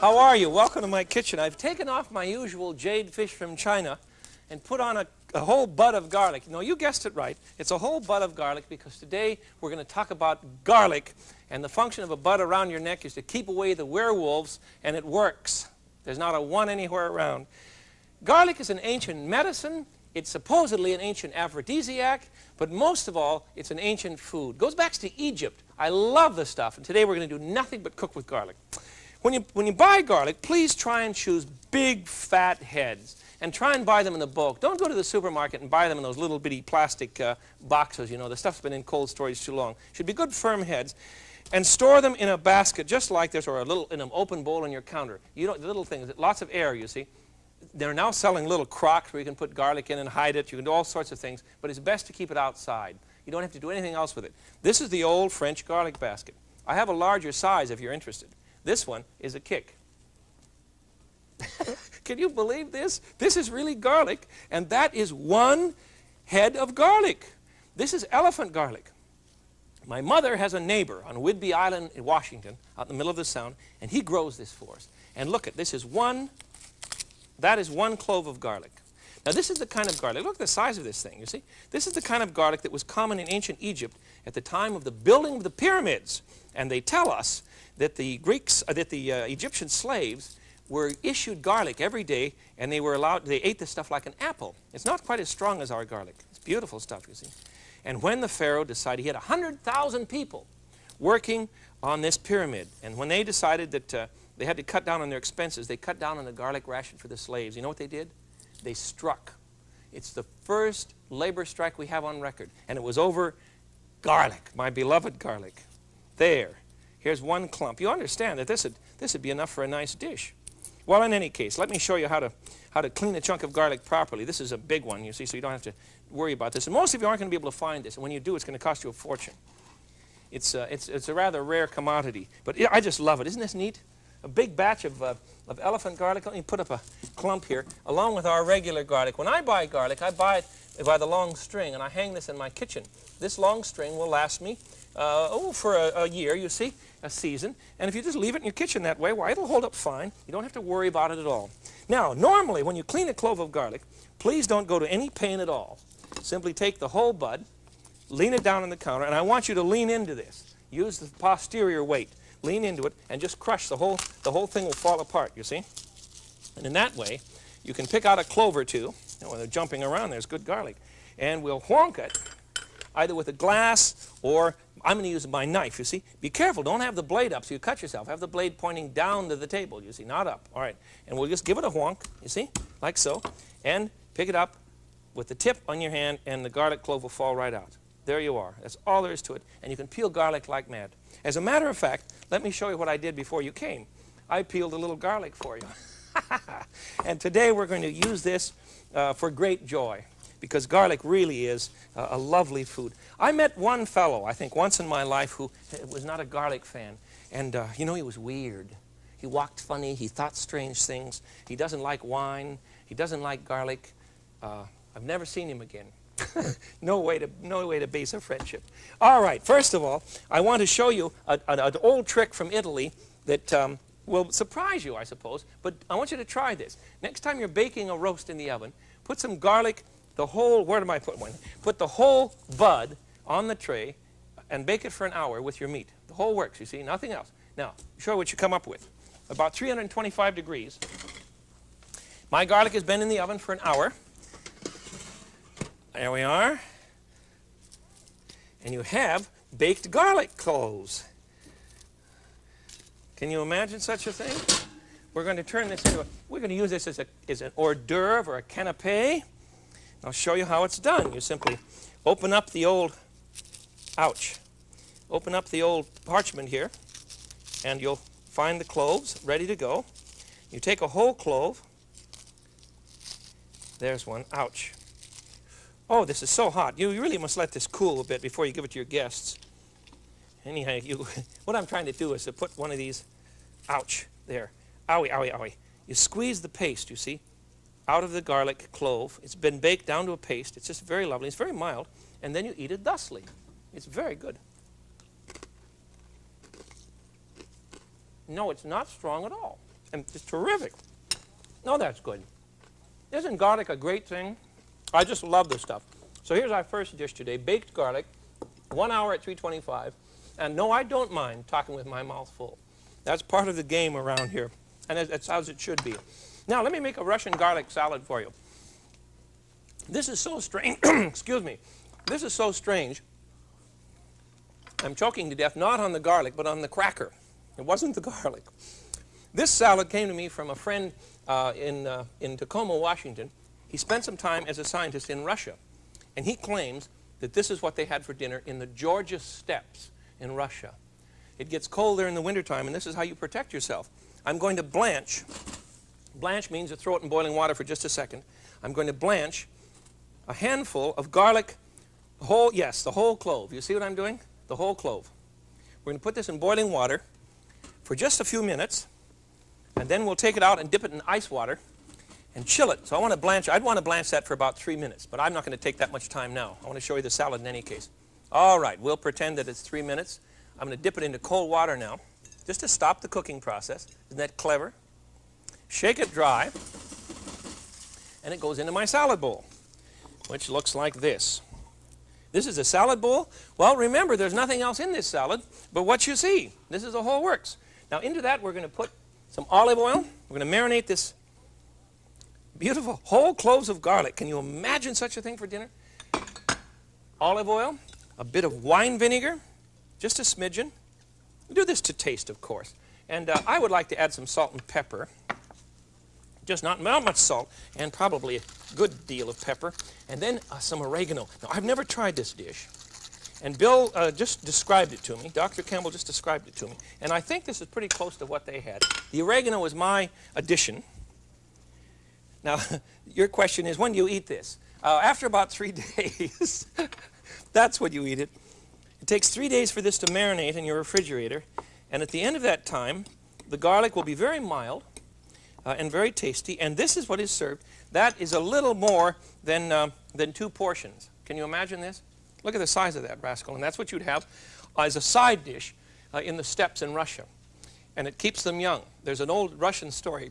How are you? Welcome to my kitchen. I've taken off my usual jade fish from China and put on a whole bud of garlic. No, you guessed it right. It's a whole bud of garlic because today we're going to talk about garlic, and the function of a bud around your neck is to keep away the werewolves, and it works. There's not a one anywhere around. Garlic is an ancient medicine. It's supposedly an ancient aphrodisiac, but most of all, it's an ancient food. It goes back to Egypt. I love this stuff, and today we're going to do nothing but cook with garlic. When you buy garlic, please try and choose big, fat heads, and try and buy them in the bulk. Don't go to the supermarket and buy them in those little bitty plastic boxes. You know, the stuff's been in cold storage too long. Should be good, firm heads, and store them in a basket just like this, or in an open bowl on your counter. You know, the little things, lots of air, you see. They're now selling little crocks where you can put garlic in and hide it. You can do all sorts of things, but it's best to keep it outside. You don't have to do anything else with it. This is the old French garlic basket. I have a larger size if you're interested. This one is a kick. Can you believe this? This is really garlic, and that is one head of garlic. This is elephant garlic. My mother has a neighbor on Whidbey Island in Washington, out in the middle of the Sound, and he grows this for us. And look at this is that is one clove of garlic. Now this is the kind of garlic, look at the size of this thing, you see? This is the kind of garlic that was common in ancient Egypt at the time of the building of the pyramids. And they tell us that the Egyptian slaves were issued garlic every day, and they ate this stuff like an apple. It's not quite as strong as our garlic. It's beautiful stuff, you see. And when the Pharaoh decided, he had 100,000 people working on this pyramid, and when they decided that they had to cut down on their expenses, they cut down on the garlic ration for the slaves. You know what they did? They struck. It's the first labor strike we have on record, and it was over garlic, my beloved garlic. There. Here's one clump. You understand that this would be enough for a nice dish. Well, in any case, let me show you how to clean a chunk of garlic properly. This is a big one, you see, so you don't have to worry about this. And most of you aren't going to be able to find this, and when you do, it's going to cost you a fortune. It's a rather rare commodity, but I just love it. Isn't this neat? A big batch of elephant garlic. Let me put up a clump here, along with our regular garlic. When I buy garlic, I buy it by the long string, and I hang this in my kitchen. This long string will last me for a year, you see, a season. And if you just leave it in your kitchen that way, why, it'll hold up fine. You don't have to worry about it at all. Now, normally, when you clean a clove of garlic, please don't go to any pain at all. Simply take the whole bud, lean it down on the counter, and I want you to lean into this. Use the posterior weight. Lean into it, and just crush. The whole thing will fall apart, you see. And in that way, you can pick out a clove or two. You know, when they're jumping around, there's good garlic. And we'll whonk it, either with a glass or I'm going to use my knife, you see. Be careful. Don't have the blade up so you cut yourself. Have the blade pointing down to the table, you see, not up. All right. And we'll just give it a whonk, you see, like so. And pick it up with the tip on your hand, and the garlic clove will fall right out. There you are. That's all there is to it. And you can peel garlic like mad. As a matter of fact, let me show you what I did before you came. I peeled a little garlic for you. And today we're going to use this for great joy, because garlic really is a lovely food. I met one fellow, I think, once in my life who was not a garlic fan. And, you know, he was weird. He walked funny. He thought strange things. He doesn't like wine. He doesn't like garlic. I've never seen him again. No way to base a friendship. All right, first of all, I want to show you an old trick from Italy that will surprise you, I suppose, but I want you to try this. Next time you're baking a roast in the oven, put some garlic, where did I put one? Put the whole bud on the tray and bake it for an hour with your meat. The whole works, you see, nothing else. Now, show what you come up with. About 325 degrees. My garlic has been in the oven for an hour. There we are. And you have baked garlic cloves. Can you imagine such a thing? We're going to turn this into we're going to use this as an hors d'oeuvre or a canapé. I'll show you how it's done. You simply open up the old, open up the old parchment here, and you'll find the cloves ready to go. You take a whole clove. There's one. Ouch. Oh, this is so hot. You really must let this cool a bit before you give it to your guests. Anyhow, what I'm trying to do is to put one of these, ouch, there. Owie, owie, owie. You squeeze the paste, you see, out of the garlic clove. It's been baked down to a paste. It's just very lovely. It's very mild. And then you eat it thusly. It's very good. No, it's not strong at all. and it's terrific. No, that's good. Isn't garlic a great thing? I just love this stuff. So here's our first dish today, baked garlic, 1 hour at 325. And no, I don't mind talking with my mouth full. That's part of the game around here. And that's as it should be. Now, let me make a Russian garlic salad for you. This is so strange. Excuse me. This is so strange. I'm choking to death, not on the garlic, but on the cracker. It wasn't the garlic. This salad came to me from a friend in Tacoma, Washington. He spent some time as a scientist in Russia. And he claims that this is what they had for dinner in the Georgia steppes in Russia. It gets cold there in the wintertime, and this is how you protect yourself. I'm going to blanch. Blanch means to throw it in boiling water for just a second. I'm going to blanch a handful of garlic, the whole clove. You see what I'm doing? The whole clove. We're going to put this in boiling water for just a few minutes, and then we'll take it out and dip it in ice water and chill it. So I'd want to blanch that for about 3 minutes, but I'm not going to take that much time now. I want to show you the salad in any case. All right, we'll pretend that it's 3 minutes. I'm going to dip it into cold water now, just to stop the cooking process. Isn't that clever? Shake it dry, and it goes into my salad bowl, which looks like this. This is a salad bowl. Well, remember, there's nothing else in this salad but what you see. This is the whole works. Now, into that, we're going to put some olive oil. We're going to marinate this beautiful whole cloves of garlic. Can you imagine such a thing for dinner? Olive oil, a bit of wine vinegar, just a smidgen. We do this to taste, of course. And I would like to add some salt and pepper. Just not much salt, and probably a good deal of pepper. And then some oregano. Now, I've never tried this dish. And Bill just described it to me. Dr. Campbell just described it to me. And I think this is pretty close to what they had. The oregano was my addition. Now, your question is, when do you eat this? After about 3 days. That's when you eat it. It takes 3 days for this to marinate in your refrigerator. And at the end of that time, the garlic will be very mild and very tasty. And this is what is served. That is a little more than 2 portions. Can you imagine this? Look at the size of that rascal. And that's what you'd have as a side dish in the steppes in Russia. And it keeps them young. There's an old Russian story,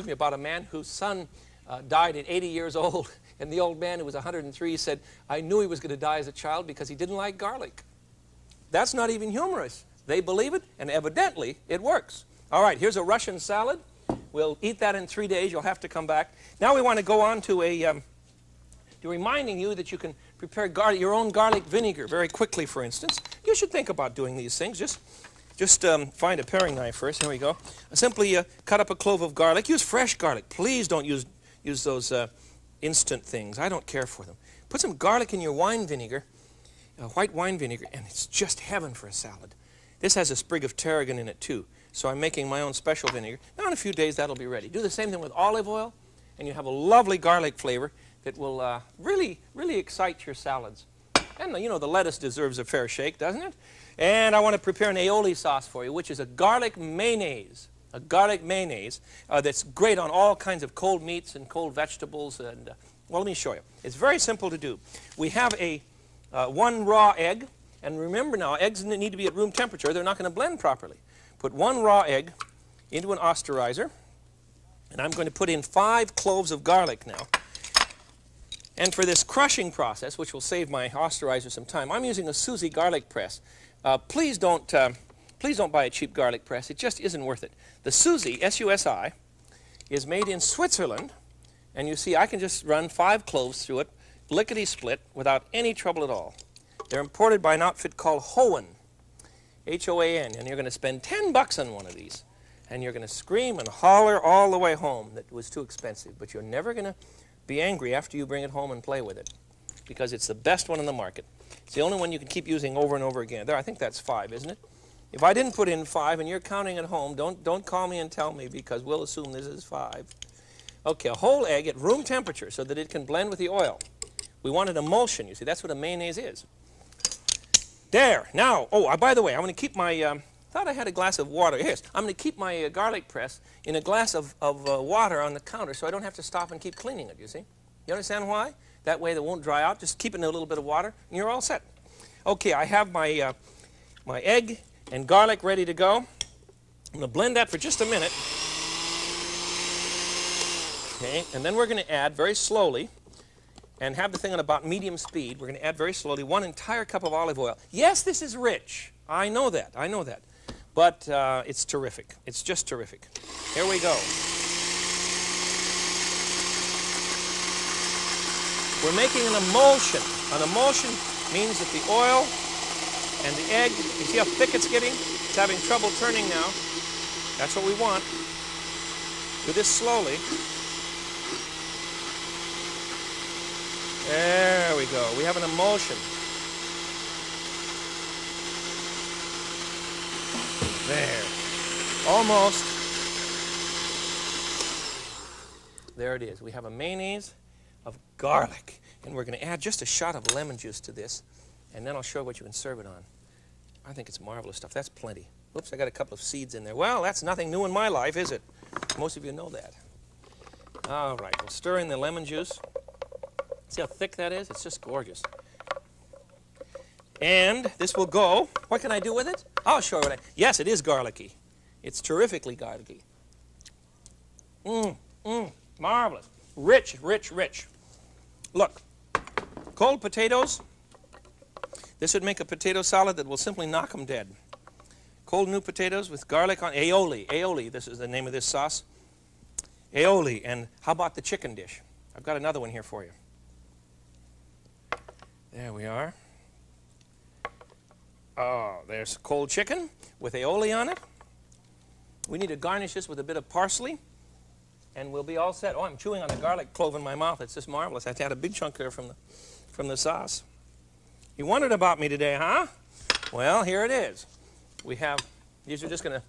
about a man whose son died at 80 years old. And the old man, who was 103, said, I knew he was going to die as a child because he didn't like garlic. That's not even humorous. They believe it, and evidently it works. All right, here's a Russian salad. We'll eat that in 3 days. You'll have to come back. Now we want to go on to reminding you that you can prepare your own garlic vinegar very quickly, for instance. You should think about doing these things. Just find a paring knife first. Here we go. Simply cut up a clove of garlic. Use fresh garlic. Please don't use those instant things. I don't care for them. Put some garlic in your wine vinegar, white wine vinegar, and it's just heaven for a salad. This has a sprig of tarragon in it too, so I'm making my own special vinegar. Now in a few days that'll be ready. Do the same thing with olive oil, and you have a lovely garlic flavor that will really excite your salads. And you know, the lettuce deserves a fair shake, doesn't it? And I want to prepare an aioli sauce for you, which is a garlic mayonnaise. A garlic mayonnaise that's great on all kinds of cold meats and cold vegetables. And well, let me show you. It's very simple to do. We have one raw egg. And remember now, eggs need to be at room temperature. They're not going to blend properly. Put 1 raw egg into an osterizer. And I'm going to put in 5 cloves of garlic now. And for this crushing process, which will save my osterizer some time, I'm using a Susie garlic press. Please don't buy a cheap garlic press. It just isn't worth it. The Susie, S-U-S-I, is made in Switzerland. And you see, I can just run 5 cloves through it, lickety-split, without any trouble at all. They're imported by an outfit called Hoan, H-O-A-N, and you're going to spend $10 on one of these. And you're going to scream and holler all the way home that it was too expensive. But you're never going to be angry after you bring it home and play with it, because it's the best one in the market. It's the only one you can keep using over and over again. There, I think that's 5, isn't it? If I didn't put in 5 and you're counting at home, don't call me and tell me, because we'll assume this is 5. Okay, a whole egg at room temperature so that it can blend with the oil. We want an emulsion, you see. That's what a mayonnaise is. There. Now, by the way, I'm going to keep my, thought I had a glass of water. Yes, I'm going to keep my garlic press in a glass of water on the counter so I don't have to stop and keep cleaning it, you see. You understand why? That way it won't dry out. Just keep it in a little bit of water, and you're all set. Okay, I have my egg and garlic ready to go. I'm going to blend that for just a minute. Okay, and then we're going to add very slowly, and have the thing on about medium speed. We're going to add very slowly 1 entire cup of olive oil. Yes, this is rich. I know that. I know that. But it's terrific. It's just terrific. Here we go. We're making an emulsion. An emulsion means that the oil and the egg, you see how thick it's getting? It's having trouble turning now. That's what we want. Do this slowly. There we go. We have an emulsion. There. Almost. There it is. We have a mayonnaise of garlic. And we're going to add just a shot of lemon juice to this. And then I'll show you what you can serve it on. I think it's marvelous stuff. That's plenty. Oops, I got a couple of seeds in there. Well, that's nothing new in my life, is it? Most of you know that. All right. We'll stir in the lemon juice. See how thick that is? It's just gorgeous. And this will go. What can I do with it? I'll show you what yes, it is garlicky. It's terrifically garlicky. Marvelous. Rich, rich, rich. Look, cold potatoes. This would make a potato salad that will simply knock them dead. Cold new potatoes with garlic on aioli. Aioli, this is the name of this sauce. Aioli. And how about the chicken dish? I've got another one here for you. There we are. Oh, there's cold chicken with aioli on it. We need to garnish this with a bit of parsley, and we'll be all set. Oh, I'm chewing on a garlic clove in my mouth. It's just marvelous. I had a big chunk there from the sauce. You wondered about me today, huh? Well, here it is. We have, these are just going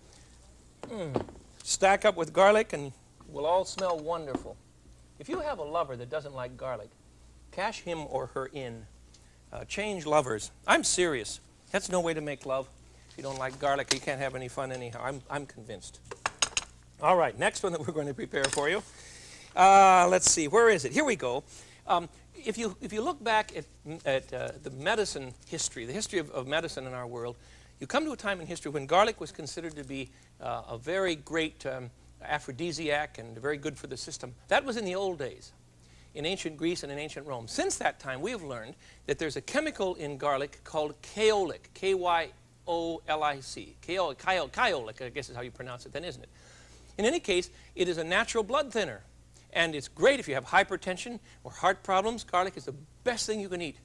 to stack up with garlic, and will all smell wonderful. If you have a lover that doesn't like garlic, cash him or her in. Change lovers. I'm serious. That's no way to make love. If you don't like garlic, you can't have any fun anyhow. I'm convinced. All right, next one that we're going to prepare for you. Let's see, where is it? Here we go. If you look back at the medicine history, the history of medicine in our world, you come to a time in history when garlic was considered to be a very great aphrodisiac and very good for the system. That was in the old days, in ancient Greece and in ancient Rome. Since that time, we have learned that there's a chemical in garlic called kaolic, K-Y-O-L-I-C. Kaolic, I guess is how you pronounce it then, isn't it? In any case, it is a natural blood thinner. And it's great if you have hypertension or heart problems. Garlic is the best thing you can eat